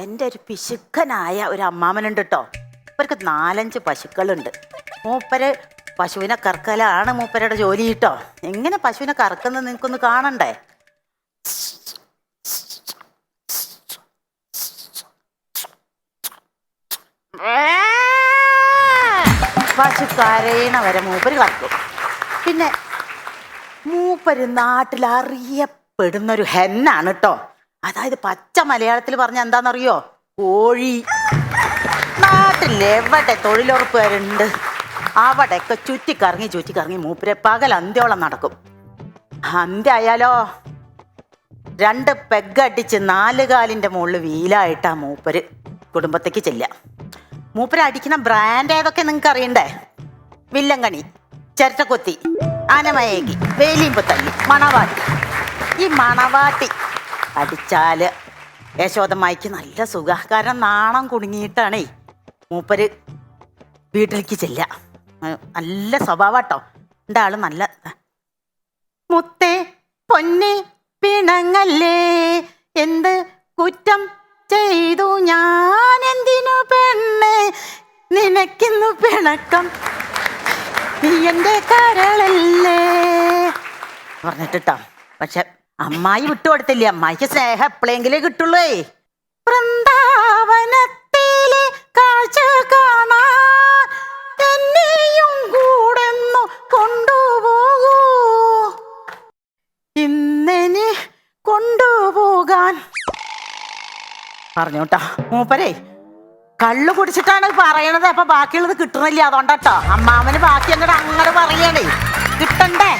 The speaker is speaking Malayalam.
എൻ്റെ ഒരു പിശുക്കനായ ഒരു അമ്മാമനുണ്ട് കേട്ടോ. ഇവർക്ക് 4-5 പശുക്കളുണ്ട്. മൂപ്പര് പശുവിനെ കറക്കലാണ് മൂപ്പരുടെ ജോലി കേട്ടോ. എങ്ങനെ പശുവിനെ കറക്കുന്നത് നിനക്കൊന്ന് കാണണ്ടേ? പശു കരയണ വരെ മൂപ്പര് കറക്കും. പിന്നെ മൂപ്പര് നാട്ടിൽ അറിയപ്പെടുന്നൊരു ഹെന്നാണ് കേട്ടോ. അതായത് പച്ച മലയാളത്തിൽ പറഞ്ഞ എന്താണെന്നറിയോ? കോഴി. നാട്ടിലെവിടെ തൊഴിലുറപ്പുകാരുണ്ട് അവിടെയൊക്കെ ചുറ്റിക്കറങ്ങി മൂപ്പരെ പകൽ അന്ത്യോളം നടക്കും. അന്ത്യ ആയാലോ 2 പെഗടിച്ച് 4 കാലിൻ്റെ മുകളിൽ വീലായിട്ടാ മൂപ്പര് കുടുംബത്തേക്ക് ചെല്ലുക. മൂപ്പര് അടിക്കുന്ന ബ്രാൻഡ് ഏതൊക്കെ നിങ്ങൾക്ക് അറിയണ്ടേ? വില്ലങ്കണി, ചിരട്ടക്കൊത്തി, ആനമയേകി, വേലിമ്പത്തല്ലി, മണവാട്ടി. ഈ മണവാട്ടി അടിച്ചാൽ യശോദമ്മായിക്ക് നല്ല സുഖ. കാരണം നാണം കുടുങ്ങിയിട്ടാണേ മൂപ്പര് വീട്ടിലേക്ക് ചെല്ലുക. നല്ല സ്വഭാവട്ടോ. എൻ്റെ ആള് നല്ല മുത്തേ പൊന്നെ പിണങ്ങല്ലേ, എന്ത് കുറ്റം ചെയ്തു ഞാൻ, എന്തിനു പെണ്ണെ നിനക്കിന്നു പിണക്കം, നീ എൻ്റെ കരളല്ലേ പറഞ്ഞിട്ടോ. പക്ഷെ അമ്മായി വിട്ടുകൊടുത്തില്ല. അമ്മായിക്ക് സ്നേഹം എപ്പോഴെങ്കിലേ കിട്ടുള്ളൂ. വൃന്ദാവനത്തിലെ കാഴ്ച കാണാൻ എന്നെയും കൂടെന്നു കൊണ്ടുപോകൂ, ഇന്നെനി കൊണ്ടുപോകാൻ പറഞ്ഞു കേട്ടോ. മൂപ്പരേ കള്ളു കുടിച്ചിട്ടാണ് പറയണത്. അപ്പൊ ബാക്കിയുള്ളത് കിട്ടണില്ല. അതുകൊണ്ടാട്ടോ അമ്മാവന് ബാക്കി അങ്ങോട്ട് പറയണേ. കിട്ടണ്ടേ?